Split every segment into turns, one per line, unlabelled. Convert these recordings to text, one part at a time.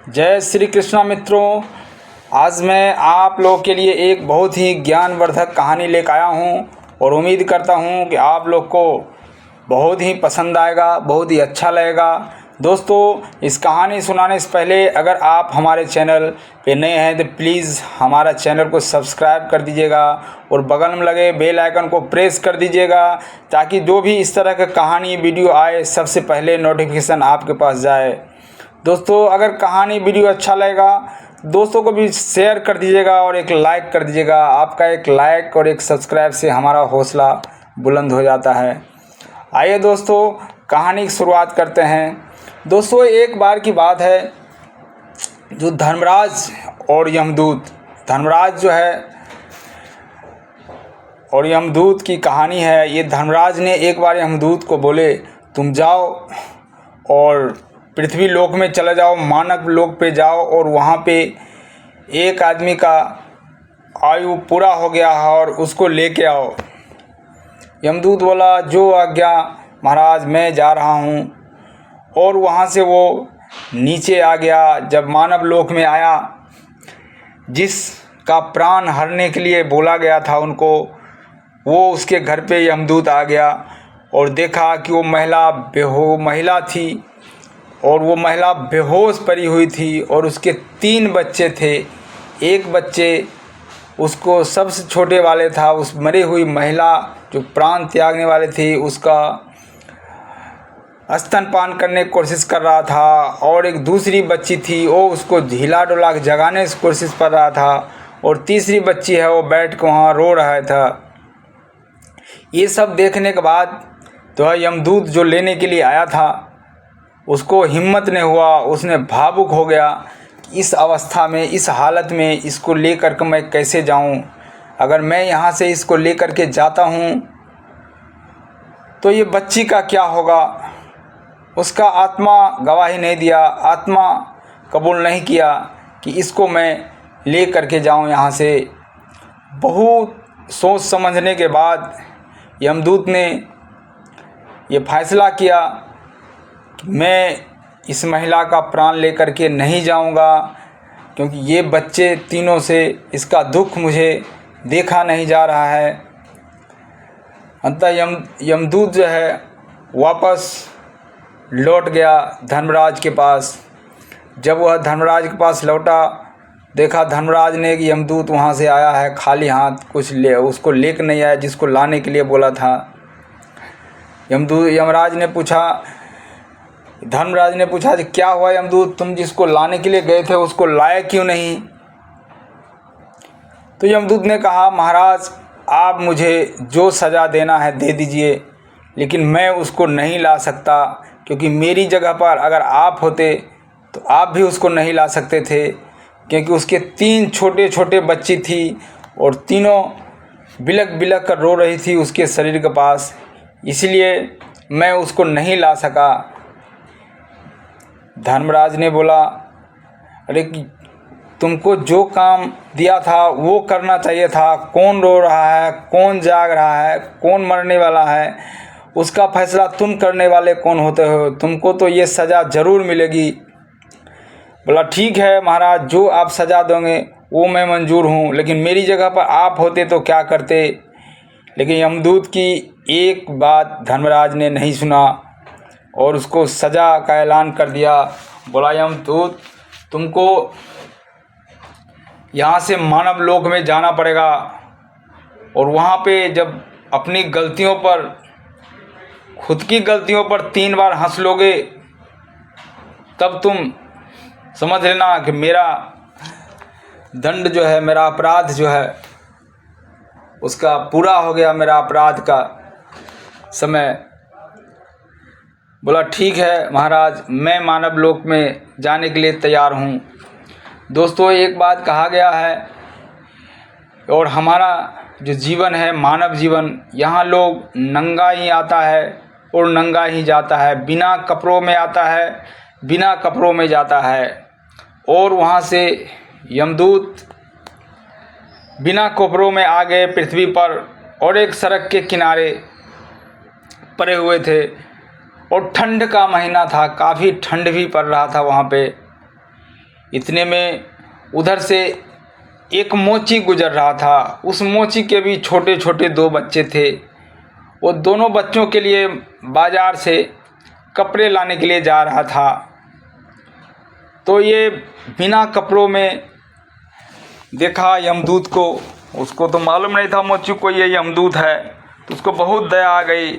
जय श्री कृष्णा मित्रों। आज मैं आप लोग के लिए एक बहुत ही ज्ञानवर्धक कहानी लेकर आया हूं और उम्मीद करता हूं कि आप लोग को बहुत ही पसंद आएगा, बहुत ही अच्छा लगेगा। दोस्तों, इस कहानी सुनाने से पहले अगर आप हमारे चैनल पे नए हैं तो प्लीज़ हमारा चैनल को सब्सक्राइब कर दीजिएगा और बगल में लगे बेल आइकन को प्रेस कर दीजिएगा ताकि जो भी इस तरह का कहानी वीडियो आए सबसे पहले नोटिफिकेशन आपके पास जाए। दोस्तों, अगर कहानी वीडियो अच्छा लगेगा दोस्तों को भी शेयर कर दीजिएगा और एक लाइक कर दीजिएगा। आपका एक लाइक और एक सब्सक्राइब से हमारा हौसला बुलंद हो जाता है। आइए दोस्तों, कहानी की शुरुआत करते हैं। दोस्तों, एक बार की बात है जो धर्मराज और यमदूत, धर्मराज जो है और यमदूत की कहानी है। ये धर्मराज ने एक बार यमदूत को बोले, तुम जाओ और पृथ्वी लोक में चले जाओ, मानव लोक पे जाओ और वहाँ पे एक आदमी का आयु पूरा हो गया है और उसको लेके आओ। यमदूत बोला, जो आज्ञा महाराज, मैं जा रहा हूँ। और वहाँ से वो नीचे आ गया। जब मानव लोक में आया, जिसका प्राण हरने के लिए बोला गया था उनको, वो उसके घर पे यमदूत आ गया और देखा कि वो महिला थी और वो महिला बेहोश पड़ी हुई थी और उसके 3 बच्चे थे। एक बच्चे उसको सबसे छोटे वाले था, उस मरी हुई महिला जो प्राण त्यागने वाले थी उसका स्तनपान करने की कोशिश कर रहा था और एक दूसरी बच्ची थी, वो उसको हिला डुला के जगाने की कोशिश कर रहा था और तीसरी बच्ची है वो बैठ के वहाँ रो रहा था। ये सब देखने के बाद तो यमदूत जो लेने के लिए आया था उसको हिम्मत नहीं हुआ, उसने भावुक हो गया कि इस अवस्था में, इस हालत में इसको लेकर के मैं कैसे जाऊं। अगर मैं यहाँ से इसको लेकर के जाता हूँ तो ये बच्ची का क्या होगा। उसका आत्मा गवाही नहीं दिया, आत्मा कबूल नहीं किया कि इसको मैं ले करके जाऊं यहाँ से। बहुत सोच समझने के बाद यमदूत ने ये फैसला किया कि मैं इस महिला का प्राण लेकर के नहीं जाऊंगा, क्योंकि ये बच्चे तीनों से इसका दुख मुझे देखा नहीं जा रहा है। अंततः यमदूत जो है वापस लौट गया धर्मराज के पास। जब वह धर्मराज के पास लौटा, देखा धर्मराज ने कि यमदूत वहाँ से आया है खाली हाथ, कुछ उसको लेकर नहीं आया जिसको लाने के लिए बोला था। धर्मराज ने पूछा कि क्या हुआ यमदूत, तुम जिसको लाने के लिए गए थे उसको लाए क्यों नहीं। तो यमदूत ने कहा, महाराज आप मुझे जो सज़ा देना है दे दीजिए, लेकिन मैं उसको नहीं ला सकता, क्योंकि मेरी जगह पर अगर आप होते तो आप भी उसको नहीं ला सकते थे, क्योंकि उसके 3 छोटे छोटे बच्ची थी और तीनों बिलक बिलक कर रो रही थी उसके शरीर के पास, इसलिए मैं उसको नहीं ला सका। धर्मराज ने बोला, अरे तुमको जो काम दिया था वो करना चाहिए था। कौन रो रहा है, कौन जाग रहा है, कौन मरने वाला है, उसका फैसला तुम करने वाले कौन होते हो। तुमको तो ये सज़ा ज़रूर मिलेगी। बोला, ठीक है महाराज, जो आप सज़ा दोगे वो मैं मंजूर हूँ, लेकिन मेरी जगह पर आप होते तो क्या करते। लेकिन यमदूत की एक बात धर्मराज ने नहीं सुना और उसको सज़ा का ऐलान कर दिया। बोला, यमदूत तुमको यहाँ से मानव लोक में जाना पड़ेगा और वहाँ पे जब अपनी गलतियों पर, खुद की गलतियों पर 3 बार हंस लोगे तब तुम समझ लेना कि मेरा दंड जो है, मेरा अपराध जो है उसका पूरा हो गया, मेरा अपराध का समय। बोला, ठीक है महाराज, मैं मानव लोक में जाने के लिए तैयार हूँ। दोस्तों, एक बात कहा गया है और हमारा जो जीवन है, मानव जीवन, यहाँ लोग नंगा ही आता है और नंगा ही जाता है, बिना कपड़ों में आता है, बिना कपड़ों में जाता है। और वहाँ से यमदूत बिना कपड़ों में आ गए पृथ्वी पर और एक सड़क के किनारे पड़े हुए थे और ठंड का महीना था, काफ़ी ठंड भी पड़ रहा था वहाँ पे। इतने में उधर से एक मोची गुजर रहा था। उस मोची के भी छोटे छोटे 2 बच्चे थे। वो दोनों बच्चों के लिए बाज़ार से कपड़े लाने के लिए जा रहा था। तो ये बिना कपड़ों में देखा यमदूत को। उसको तो मालूम नहीं था मोची को ये यमदूत है, तो उसको बहुत दया आ गई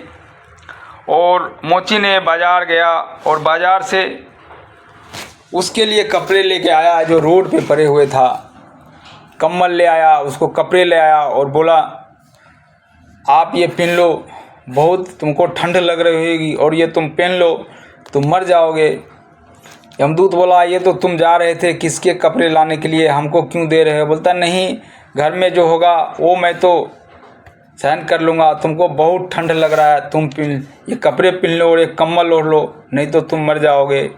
और मोची ने बाज़ार गया और बाज़ार से उसके लिए कपड़े लेके आया जो रोड पे पड़े हुए था। कम्बल ले आया, उसको कपड़े ले आया और बोला आप ये पहन लो, बहुत तुमको ठंड लग रही होगी और ये तुम पहन लो, तुम मर जाओगे। यमदूत बोला ये तो तुम जा रहे थे किसके कपड़े लाने के लिए, हमको क्यों दे रहे हो? बोलता नहीं, घर में जो होगा वो मैं तो सहन कर लूँगा, तुमको बहुत ठंड लग रहा है, तुम ये कपड़े पहन लो और एक कम्बल ओढ़ लो, नहीं तो तुम मर जाओगे।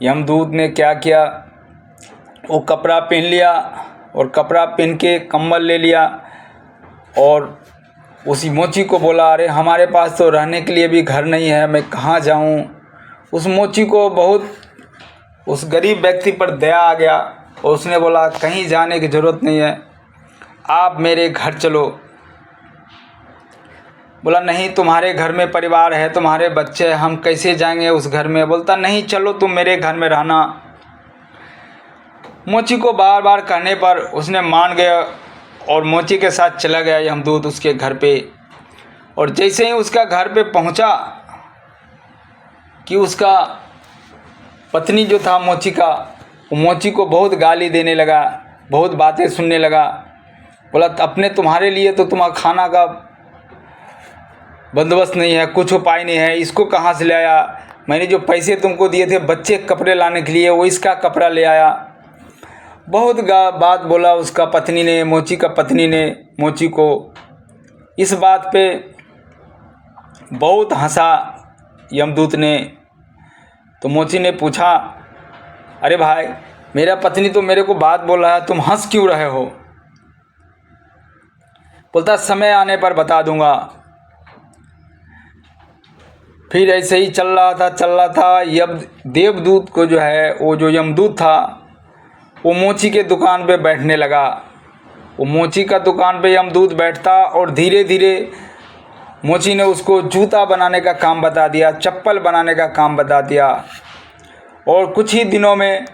यमदूत ने क्या किया, वो कपड़ा पहन लिया और कपड़ा पहन के कम्बल ले लिया और उसी मोची को बोला अरे हमारे पास तो रहने के लिए भी घर नहीं है, मैं कहाँ जाऊँ। उस मोची को बहुत उस गरीब व्यक्ति पर दया आ गया और उसने बोला कहीं जाने की ज़रूरत नहीं है, आप मेरे घर चलो। बोला नहीं, तुम्हारे घर में परिवार है, तुम्हारे बच्चे हैं, हम कैसे जाएंगे उस घर में। बोलता नहीं, चलो तुम मेरे घर में रहना। मोची को बार बार कहने पर उसने मान गया और मोची के साथ चला गया यमदूत उसके घर पे। और जैसे ही उसका घर पे पहुंचा कि उसका पत्नी जो था मोची का, वो मोची को बहुत गाली देने लगा, बहुत बातें सुनने लगा। बोला अपने तुम्हारे लिए तो तुम्हारा खाना का बंदोबस्त नहीं है, कुछ उपाय नहीं है, इसको कहाँ से ले आया? मैंने जो पैसे तुमको दिए थे बच्चे के कपड़े लाने के लिए, वो इसका कपड़ा ले आया। बहुत बात बोला उसका पत्नी ने, मोची का पत्नी ने मोची को। इस बात पे बहुत हंसा यमदूत ने। तो मोची ने पूछा अरे भाई, मेरा पत्नी तो मेरे को बात बोल रहा है, तुम हंस क्यों रहे हो? बोलता समय आने पर बता दूंगा। फिर ऐसे ही चल रहा था। देवदूत को जो है, वो जो यमदूत था, वो मोची के दुकान पे बैठने लगा। वो मोची का दुकान पे यमदूत बैठता और धीरे धीरे मोची ने उसको जूता बनाने का काम बता दिया, चप्पल बनाने का काम बता दिया। और कुछ ही दिनों में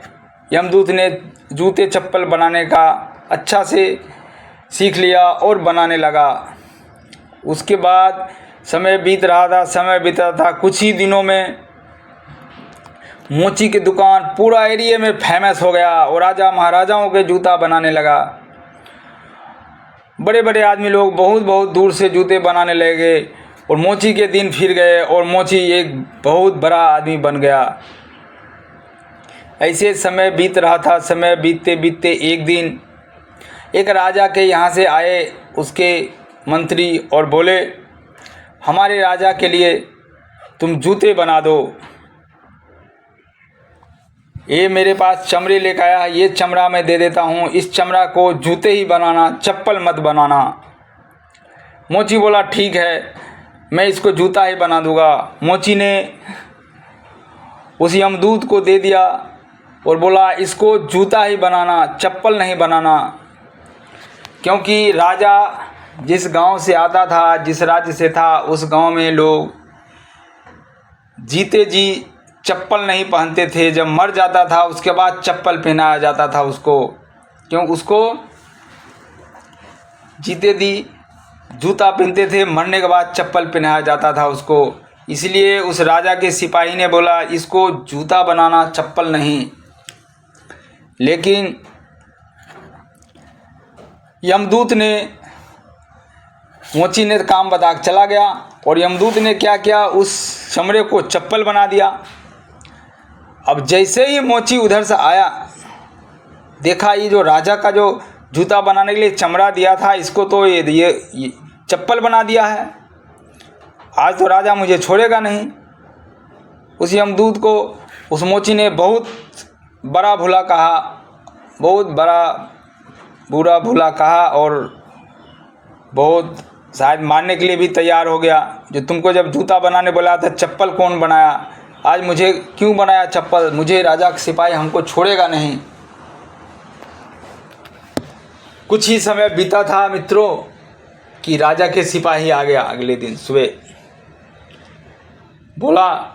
यमदूत ने जूते चप्पल बनाने का अच्छा से सीख लिया और बनाने लगा। उसके बाद समय बीत रहा था। कुछ ही दिनों में मोची की दुकान पूरा एरिया में फेमस हो गया और राजा महाराजाओं के जूता बनाने लगा। बड़े बड़े आदमी लोग बहुत बहुत दूर से जूते बनाने लगे और मोची के दिन फिर गए और मोची एक बहुत बड़ा आदमी बन गया। ऐसे समय बीत रहा था। समय बीतते बीतते एक दिन एक राजा के यहाँ से आए उसके मंत्री और बोले हमारे राजा के लिए तुम जूते बना दो। ये मेरे पास चमड़े लेकर आया है, ये चमड़ा मैं दे देता हूँ, इस चमड़ा को जूते ही बनाना, चप्पल मत बनाना। मोची बोला ठीक है, मैं इसको जूता ही बना दूंगा। मोची ने उस यमदूत को दे दिया और बोला इसको जूता ही बनाना, चप्पल नहीं बनाना। क्योंकि राजा जिस गांव से आता था, जिस राज्य से था, उस गांव में लोग जीते जी चप्पल नहीं पहनते थे। जब मर जाता था उसके बाद चप्पल पहनाया जाता था उसको, क्यों उसको जीते जी जूता पहनते थे, मरने के बाद चप्पल पहनाया जाता था उसको। इसलिए उस राजा के सिपाही ने बोला इसको जूता बनाना, चप्पल नहीं। लेकिन यमदूत ने, मोची ने काम बता के चला गया और यमदूत ने क्या किया, उस चमड़े को चप्पल बना दिया। अब जैसे ही मोची उधर से आया, देखा ये जो राजा का जो जूता बनाने के लिए चमड़ा दिया था, इसको तो ये चप्पल बना दिया है। आज तो राजा मुझे छोड़ेगा नहीं। उस यमदूत को उस मोची ने बहुत बड़ा भूला कहा, बहुत बड़ा बुरा भूला कहा और बहुत शायद मारने के लिए भी तैयार हो गया। जो तुमको जब जूता बनाने बोला था, चप्पल कौन बनाया? आज मुझे क्यों बनाया चप्पल, मुझे राजा का सिपाही हमको छोड़ेगा नहीं। कुछ ही समय बीता था मित्रों कि राजा के सिपाही आ गया। अगले दिन सुबह बोला,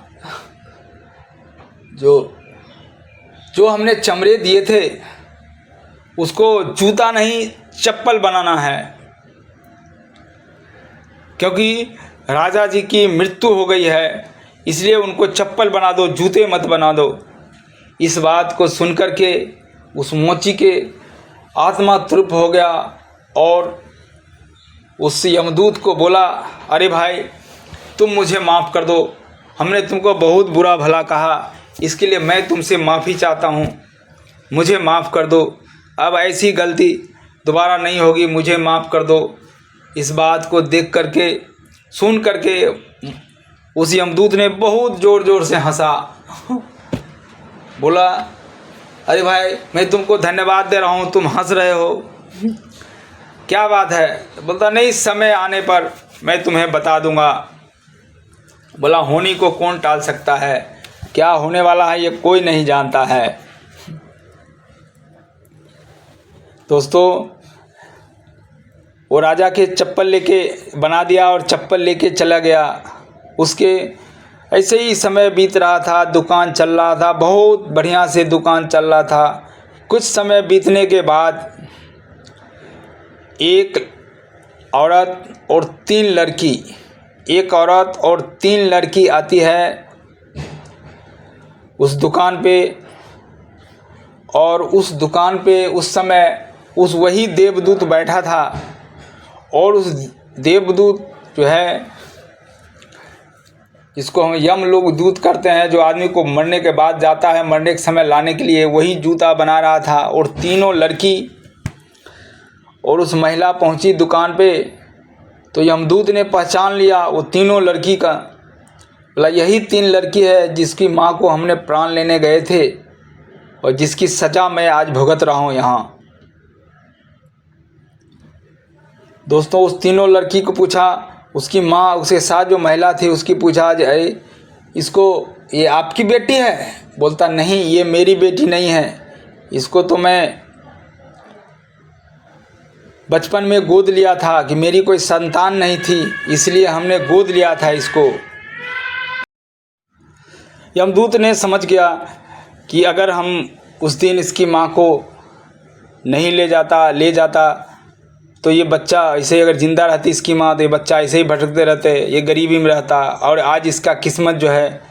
जो हमने चमड़े दिए थे उसको जूता नहीं चप्पल बनाना है, क्योंकि राजा जी की मृत्यु हो गई है, इसलिए उनको चप्पल बना दो, जूते मत बना दो। इस बात को सुनकर के उस मोची के आत्मा तृप्त हो गया और उस यमदूत को बोला, अरे भाई तुम मुझे माफ़ कर दो, हमने तुमको बहुत बुरा भला कहा, इसके लिए मैं तुमसे माफ़ी चाहता हूँ, मुझे माफ़ कर दो, अब ऐसी गलती दोबारा नहीं होगी, मुझे माफ़ कर दो। इस बात को देख करके सुन करके उस यमदूत ने बहुत ज़ोर ज़ोर से हंसा। बोला, अरे भाई मैं तुमको धन्यवाद दे रहा हूँ, तुम हंस रहे हो, क्या बात है? तो बोलता, नहीं, समय आने पर मैं तुम्हें बता दूंगा। बोला, होनी को कौन टाल सकता है, क्या होने वाला है ये कोई नहीं जानता है। दोस्तों, वो राजा के चप्पल लेके बना दिया और चप्पल लेके चला गया। उसके ऐसे ही समय बीत रहा था, दुकान चल रहा था, बहुत बढ़िया से दुकान चल रहा था। कुछ समय बीतने के बाद एक औरत और 3 लड़की आती है उस दुकान पे, और उस दुकान पे उस समय उस वही देवदूत बैठा था। और उस देवदूत जो है, जिसको हम यम लोग दूत करते हैं, जो आदमी को मरने के बाद जाता है मरने के समय लाने के लिए, वही जूता बना रहा था। और तीनों लड़की और उस महिला पहुंची दुकान पे, तो यमदूत ने पहचान लिया वो तीनों लड़की का। बोला, यही 3 लड़की है जिसकी माँ को हमने प्राण लेने गए थे और जिसकी सज़ा मैं आज भुगत रहा हूँ यहाँ। दोस्तों, उस तीनों लड़की को पूछा, उसकी माँ, उसके साथ जो महिला थी उसकी पूछा, अरे इसको, ये आपकी बेटी है? बोलता, नहीं, ये मेरी बेटी नहीं है, इसको तो मैं बचपन में गोद लिया था कि मेरी कोई संतान नहीं थी, इसलिए हमने गोद लिया था इसको। यमदूत ने समझ गया कि अगर हम उस दिन इसकी माँ को नहीं ले जाता तो ये बच्चा ऐसे, अगर ज़िंदा रहती इसकी माँ, तो ये बच्चा ऐसे ही भटकते रहते, ये गरीबी में रहता। और आज इसका किस्मत जो है,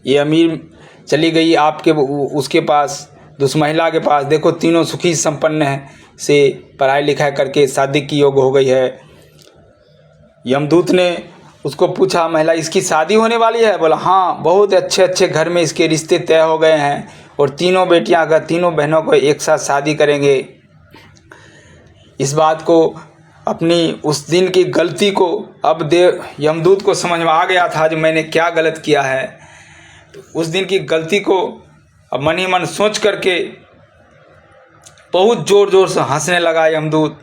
ये अमीर चली गई आपके उसके पास, उस महिला के पास। देखो, तीनों सुखी संपन्न है से पढ़ाई लिखाई करके शादी की योग्य हो गई है। यमदूत ने उसको पूछा, महिला, इसकी शादी होने वाली है? बोला, हाँ, बहुत अच्छे अच्छे घर में इसके रिश्ते तय हो गए हैं और तीनों बेटियां का तीनों बहनों को एक साथ शादी करेंगे। इस बात को, अपनी उस दिन की गलती को अब यमदूत को समझ में आ गया था जो मैंने क्या गलत किया है। तो उस दिन की गलती को अब मन ही मन सोच करके बहुत ज़ोर ज़ोर से हंसने लगा यमदूत।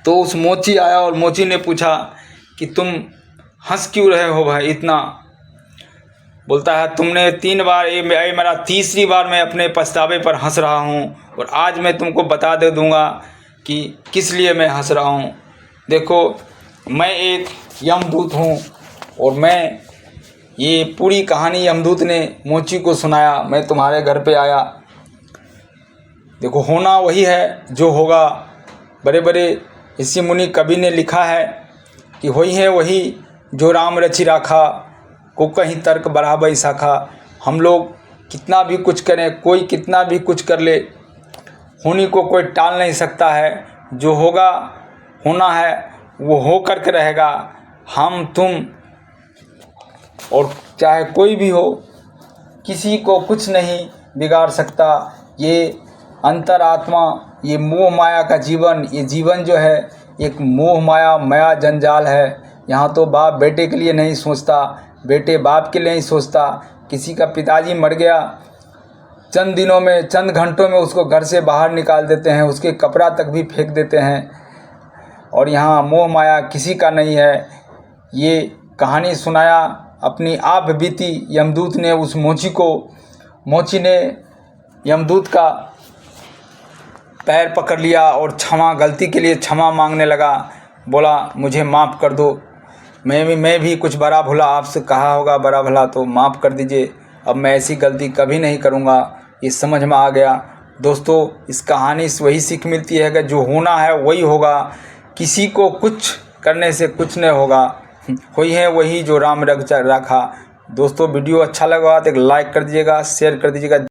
तो उस मोची आया और मोची ने पूछा कि तुम हंस क्यों रहे हो भाई इतना? बोलता है, तुमने 3 बार, ये मेरा तीसरी बार मैं अपने पछतावे पर हंस रहा हूँ, और आज मैं तुमको बता दे दूँगा कि किस लिए मैं हंस रहा हूँ। देखो, मैं एक यमदूत हूँ और मैं, ये पूरी कहानी यमदूत ने मोची को सुनाया। मैं तुम्हारे घर पे आया, देखो होना वही है जो होगा। बड़े बड़े ऋषि मुनि कवि ने लिखा है कि होई है वही जो राम रचि राखा, को कहीं तर्क बराबर शाखा। हम लोग कितना भी कुछ करें, कोई कितना भी कुछ कर ले, होनी को कोई टाल नहीं सकता है। जो होगा, होना है, वो हो करके रहेगा। हम, तुम और चाहे कोई भी हो, किसी को कुछ नहीं बिगाड़ सकता। ये अंतरात्मा, ये मोह माया का जीवन, ये जीवन जो है एक मोह माया जंजाल है। यहाँ तो बाप बेटे के लिए नहीं सोचता, बेटे बाप के लिए नहीं सोचता। किसी का पिताजी मर गया, चंद दिनों में, चंद घंटों में उसको घर से बाहर निकाल देते हैं, उसके कपड़ा तक भी फेंक देते हैं। और यहाँ मोह माया किसी का नहीं है। ये कहानी सुनाया अपनी आप बीती यमदूत ने उस मोची ने यमदूत का पैर पकड़ लिया और गलती के लिए क्षमा मांगने लगा। बोला मुझे माफ़ कर दो, मैं भी कुछ बड़ा भला आपसे कहा होगा, बड़ा भला तो माफ़ कर दीजिए, अब मैं ऐसी गलती कभी नहीं करूँगा। ये समझ में आ गया। दोस्तों, इस कहानी से वही सीख मिलती है कि जो होना है वही होगा, किसी को कुछ करने से कुछ नहीं होगा, वही है वही जो राम रखा। दोस्तों, वीडियो अच्छा लगा तो एक लाइक कर दीजिएगा, शेयर कर दीजिएगा।